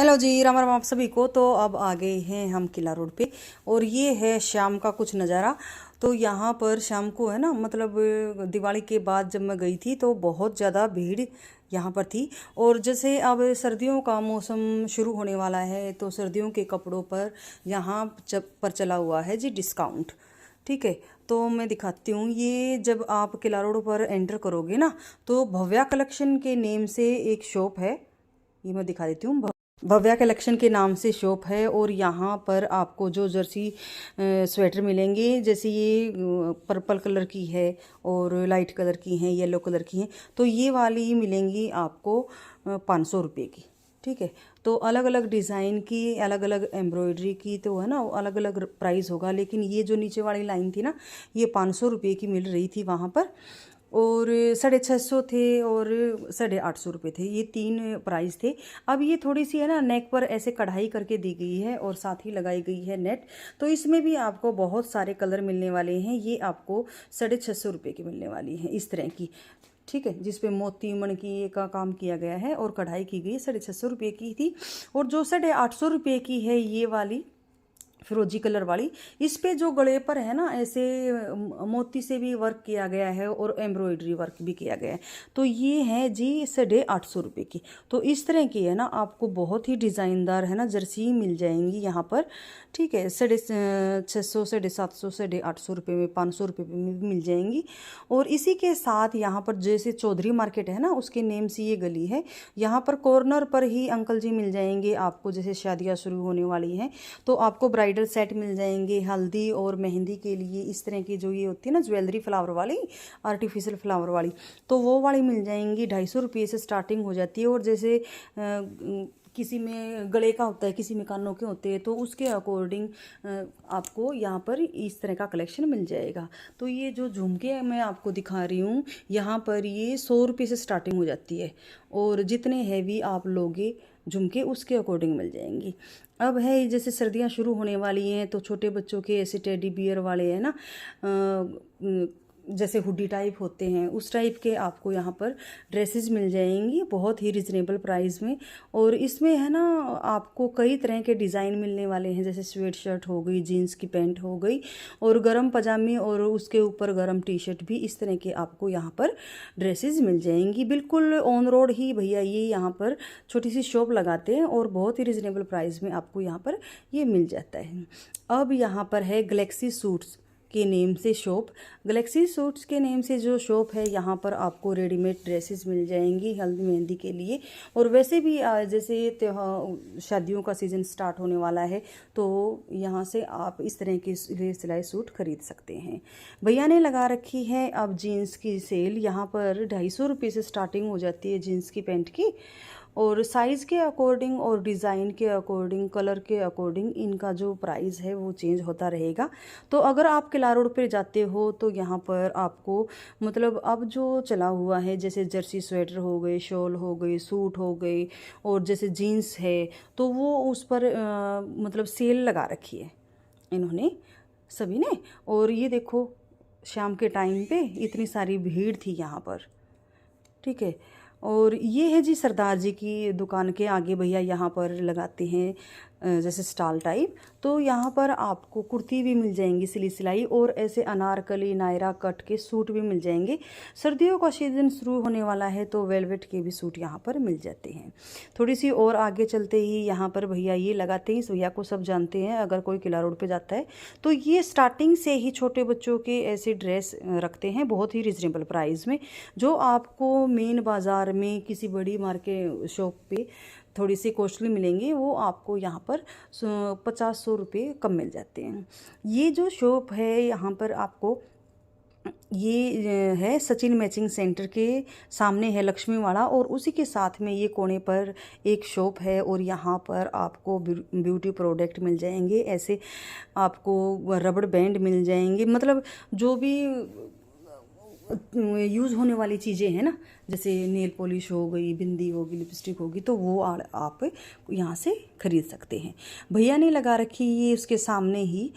Hello जी, राम राम आप सभी को। तो अब आ गए हैं हम किला रोड पे और ये है शाम का कुछ नज़ारा। तो यहाँ पर शाम को है ना, मतलब दिवाली के बाद जब मैं गई थी तो बहुत ज़्यादा भीड़ यहाँ पर थी। और जैसे अब सर्दियों का मौसम शुरू होने वाला है तो सर्दियों के कपड़ों पर यहाँ पर चला हुआ है जी डिस्काउंट। ठीक है, तो मैं दिखाती हूँ। ये जब आप किला रोड पर एंटर करोगे ना तो भव्या कलेक्शन के नेम से एक शॉप है। ये मैं दिखा देती हूँ। भव्या कलेक्शन के नाम से शॉप है और यहाँ पर आपको जो जर्सी स्वेटर मिलेंगे, जैसे ये पर्पल कलर की है और लाइट कलर की हैं, येलो कलर की हैं, तो ये वाली मिलेंगी आपको 500 रुपये की। ठीक है, तो अलग अलग डिज़ाइन की, अलग अलग एम्ब्रॉयडरी की तो है ना, अलग अलग प्राइस होगा। लेकिन ये जो नीचे वाली लाइन थी ना, ये 500 रुपये की मिल रही थी वहाँ पर। और 650 थे और 850 रुपये थे, ये तीन प्राइस थे। अब ये थोड़ी सी है ना, नेक पर ऐसे कढ़ाई करके दी गई है और साथ ही लगाई गई है नेट। तो इसमें भी आपको बहुत सारे कलर मिलने वाले हैं। ये आपको 650 रुपये की मिलने वाली है इस तरह की। ठीक है, जिस पे मोती मणकी का काम किया गया है और कढ़ाई की गई, 650 रुपये की थी। और जो 850 रुपये की है ये वाली फिरोजी कलर वाली, इस पे जो गले पर है ना ऐसे मोती से भी वर्क किया गया है और एम्ब्रॉयडरी वर्क भी किया गया है। तो ये है जी 850 रुपये की। तो इस तरह की है ना, आपको बहुत ही डिज़ाइनदार है ना जर्सी मिल जाएंगी यहाँ पर। ठीक है, 650, 750, 850 रुपये में, 500 रुपये में भी मिल जाएंगी। और इसी के साथ यहाँ पर जैसे चौधरी मार्केट है ना, उसके नेम से ये गली है। यहाँ पर कॉर्नर पर ही अंकल जी मिल जाएंगे आपको। जैसे शादियाँ शुरू होने वाली हैं तो आपको ब्राइडल सेट मिल जाएंगे हल्दी और मेहंदी के लिए। इस तरह की जो ये होती है ना ज्वेलरी फ्लावर वाली, आर्टिफिशियल फ्लावर वाली, तो वो वाली मिल जाएंगी। 250 रुपये से स्टार्टिंग हो जाती है। और जैसे किसी में गले का होता है, किसी में कानों के होते हैं, तो उसके अकॉर्डिंग आपको यहाँ पर इस तरह का कलेक्शन मिल जाएगा। तो ये जो झुमके मैं आपको दिखा रही हूँ, यहाँ पर ये 100 रुपये से स्टार्टिंग हो जाती है। और जितने हैवी आप लोगे झुमके उसके अकॉर्डिंग मिल जाएंगी। अब है जैसे सर्दियाँ शुरू होने वाली हैं तो छोटे बच्चों के ऐसे टेडी बियर वाले हैं ना, जैसे हुडी टाइप होते हैं, उस टाइप के आपको यहाँ पर ड्रेसेस मिल जाएंगी बहुत ही रिजनेबल प्राइस में। और इसमें है ना आपको कई तरह के डिज़ाइन मिलने वाले हैं, जैसे स्वेट शर्ट हो गई, जीन्स की पैंट हो गई और गरम पजामे और उसके ऊपर गरम टी शर्ट भी। इस तरह के आपको यहाँ पर ड्रेसेस मिल जाएंगी। बिल्कुल ऑन रोड ही भैया ये यहाँ पर छोटी सी शॉप लगाते हैं और बहुत ही रिजनेबल प्राइस में आपको यहाँ पर ये मिल जाता है। अब यहाँ पर है गैलेक्सी सूट्स के नेम से शॉप। गैलेक्सी सूट्स के नेम से जो शॉप है, यहाँ पर आपको रेडीमेड ड्रेसेस मिल जाएंगी हल्दी मेहंदी के लिए। और वैसे भी जैसे त्योहार शादियों का सीज़न स्टार्ट होने वाला है तो यहाँ से आप इस तरह के सिलाई सूट खरीद सकते हैं। भैया ने लगा रखी है अब जीन्स की सेल। यहाँ पर 250 रुपये से स्टार्टिंग हो जाती है जीन्स की पैंट की। और साइज़ के अकॉर्डिंग और डिज़ाइन के अकॉर्डिंग, कलर के अकॉर्डिंग इनका जो प्राइस है वो चेंज होता रहेगा। तो अगर आप किला रोड पे जाते हो तो यहाँ पर आपको मतलब अब जो चला हुआ है, जैसे जर्सी स्वेटर हो गए, शॉल हो गई, सूट हो गई और जैसे जीन्स है, तो वो उस पर मतलब सेल लगा रखी है इन्होंने सभी ने। और ये देखो शाम के टाइम पे इतनी सारी भीड़ थी यहाँ पर। ठीक है, और ये है जी सरदार जी की दुकान के आगे भैया यहाँ पर लगाते हैं जैसे स्टॉल टाइप। तो यहाँ पर आपको कुर्ती भी मिल जाएंगी सिली सिलाई और ऐसे अनारकली नायरा कट के सूट भी मिल जाएंगे। सर्दियों का सीज़न शुरू होने वाला है तो वेलवेट के भी सूट यहाँ पर मिल जाते हैं। थोड़ी सी और आगे चलते ही यहाँ पर भैया ये लगाते हैं, इस भैया को सब जानते हैं अगर कोई किला रोड पे जाता है। तो ये स्टार्टिंग से ही छोटे बच्चों के ऐसे ड्रेस रखते हैं बहुत ही रिजनेबल प्राइस में, जो आपको मेन बाज़ार में किसी बड़ी मार्केट शॉप पे थोड़ी सी कॉस्टली मिलेंगे, वो आपको यहाँ पर 50-100 रुपये कम मिल जाते हैं। ये जो शॉप है यहाँ पर आपको ये है सचिन मैचिंग सेंटर के सामने है लक्ष्मी वाला, और उसी के साथ में ये कोने पर एक शॉप है। और यहाँ पर आपको ब्यूटी प्रोडक्ट मिल जाएंगे, ऐसे आपको रबड़ बैंड मिल जाएंगे, मतलब जो भी यूज़ होने वाली चीज़ें हैं ना, जैसे नेल पॉलिश हो गई, बिंदी होगी, लिपस्टिक होगी, तो वो आप यहाँ से ख़रीद सकते हैं। भैया ने लगा रखी ये उसके सामने ही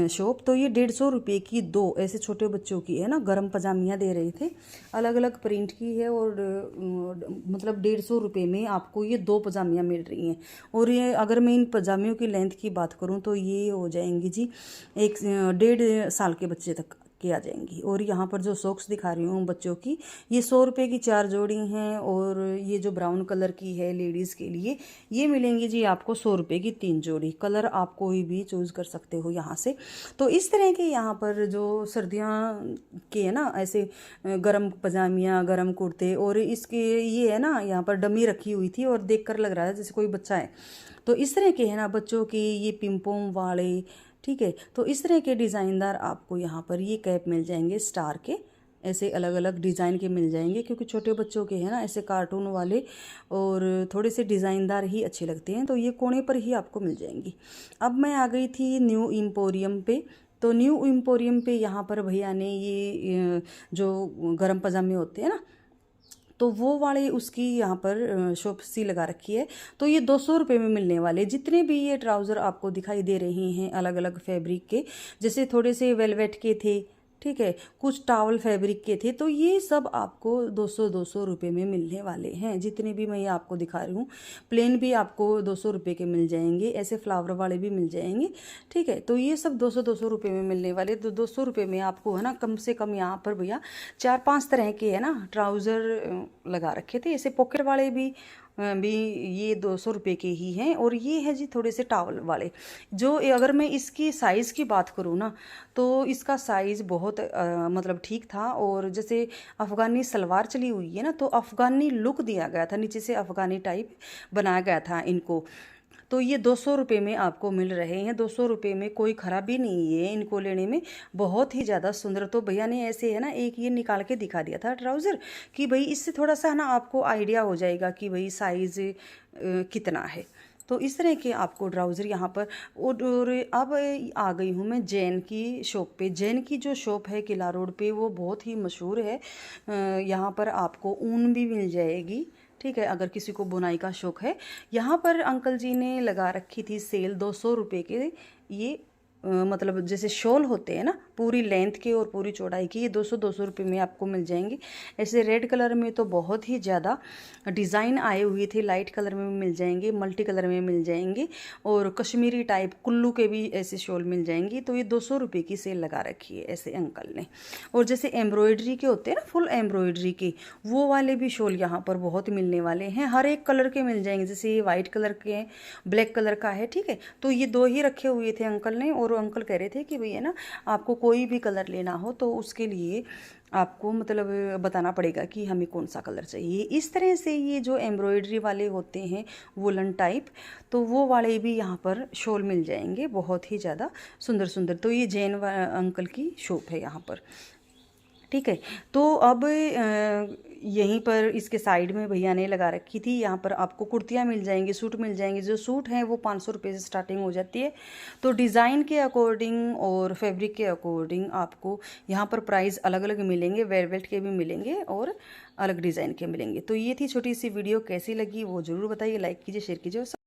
शॉप। तो ये 150 रुपये की 2 ऐसे छोटे बच्चों की है ना गर्म पजामियाँ दे रहे थे, अलग अलग प्रिंट की है, और मतलब 150 रुपये में आपको ये 2 पजामियाँ मिल रही हैं। और ये अगर मैं इन पजामियों की लेंथ की बात करूँ तो ये हो जाएंगी जी 1.5 साल के बच्चे तक की आ जाएंगी। और यहाँ पर जो सॉक्स दिखा रही हूँ बच्चों की, ये 100 रुपये की 4 जोड़ी हैं। और ये जो ब्राउन कलर की है लेडीज़ के लिए, ये मिलेंगी जी आपको 100 रुपये की 3 जोड़ी। कलर आप कोई भी चूज़ कर सकते हो यहाँ से। तो इस तरह के यहाँ पर जो सर्दियाँ के है ना ऐसे गरम पजामियाँ, गरम कुर्ते, और इसके ये है ना यहाँ पर डमी रखी हुई थी और देख कर लग रहा है जैसे कोई बच्चा है। तो इस तरह के है ना बच्चों के ये पिम्पोम वाले, ठीक है। तो इस तरह के डिज़ाइनदार आपको यहाँ पर ये कैप मिल जाएंगे स्टार के, ऐसे अलग अलग डिज़ाइन के मिल जाएंगे, क्योंकि छोटे बच्चों के हैं ना ऐसे कार्टून वाले और थोड़े से डिज़ाइनदार ही अच्छे लगते हैं। तो ये कोने पर ही आपको मिल जाएंगी। अब मैं आ गई थी न्यू एम्पोरियम पे। तो न्यू एम्पोरियम पे यहाँ पर भैया ने ये जो गरम पजामे होते हैं ना, तो वो वाले उसकी यहाँ पर शॉप सी लगा रखी है। तो ये 200 रुपये में मिलने वाले जितने भी ये ट्राउज़र आपको दिखाई दे रहे हैं अलग अलग फैब्रिक के, जैसे थोड़े से वेलवेट के थे, ठीक है, कुछ टावल फैब्रिक के थे, तो ये सब आपको 200 रुपये में मिलने वाले हैं। जितने भी मैं ये आपको दिखा रही हूँ, प्लेन भी आपको 200 रुपये के मिल जाएंगे, ऐसे फ्लावर वाले भी मिल जाएंगे, ठीक है। तो ये सब 200 रुपये में मिलने वाले। तो 200 रुपये में आपको है ना कम से कम यहाँ पर भैया 4-5 तरह के है ना ट्राउज़र लगा रखे थे, ऐसे पॉकेट वाले भी ये 200 रुपये के ही हैं। और ये है जी थोड़े से टावल वाले, जो अगर मैं इसकी साइज़ की बात करूँ ना, तो इसका साइज़ बहुत मतलब ठीक था। और जैसे अफ़गानी सलवार चली हुई है ना, तो अफ़गानी लुक दिया गया था, नीचे से अफ़गानी टाइप बनाया गया था इनको। तो ये 200 रुपये में आपको मिल रहे हैं। 200 रुपये में कोई ख़राबी नहीं है इनको लेने में, बहुत ही ज़्यादा सुंदर। तो भैया ने ऐसे है ना एक ये निकाल के दिखा दिया था ट्राउज़र, कि भाई इससे थोड़ा सा है ना आपको आइडिया हो जाएगा कि भाई साइज़ कितना है। तो इस तरह के आपको ट्राउज़र यहाँ पर। और अब आ गई हूँ मैं जैन की शॉप पे। जैन की जो शॉप है किला रोड पे, वो बहुत ही मशहूर है। यहाँ पर आपको ऊन भी मिल जाएगी, ठीक है, अगर किसी को बुनाई का शौक़ है। यहाँ पर अंकल जी ने लगा रखी थी सेल 200 रुपये के। ये मतलब जैसे शॉल होते हैं ना पूरी लेंथ के और पूरी चौड़ाई की, ये 200 रुपये में आपको मिल जाएंगे। ऐसे रेड कलर में तो बहुत ही ज़्यादा डिज़ाइन आए हुए थे, लाइट कलर में मिल जाएंगे, मल्टी कलर में मिल जाएंगे, और कश्मीरी टाइप कुल्लू के भी ऐसे शॉल मिल जाएंगी। तो ये 200 रुपये की सेल लगा रखी है ऐसे अंकल ने। और जैसे एम्ब्रॉयडरी के होते हैं ना फुल एम्ब्रॉयडरी के, वो वाले भी शॉल यहाँ पर बहुत मिलने वाले हैं। हर एक कलर के मिल जाएंगे, जैसे ये वाइट कलर के हैं, ब्लैक कलर का है, ठीक है। तो ये 2 ही रखे हुए थे अंकल ने। और अंकल कह रहे थे कि भैया ना आपको कोई भी कलर लेना हो तो उसके लिए आपको मतलब बताना पड़ेगा कि हमें कौन सा कलर चाहिए। इस तरह से ये जो एम्ब्रॉयडरी वाले होते हैं वुलन टाइप, तो वो वाले भी यहाँ पर शॉल मिल जाएंगे, बहुत ही ज़्यादा सुंदर सुंदर। तो ये जैन अंकल की शॉप है यहाँ पर, ठीक है। तो अब यहीं पर इसके साइड में भैया ने लगा रखी थी, यहाँ पर आपको कुर्तियाँ मिल जाएंगी, सूट मिल जाएंगे। जो सूट हैं वो 500 रुपये से स्टार्टिंग हो जाती है। तो डिज़ाइन के अकॉर्डिंग और फैब्रिक के अकॉर्डिंग आपको यहाँ पर प्राइस अलग अलग मिलेंगे, वेलवेट के भी मिलेंगे और अलग डिज़ाइन के मिलेंगे। तो ये थी छोटी सी वीडियो, कैसी लगी वो ज़रूर बताइए, लाइक कीजिए, शेयर कीजिए।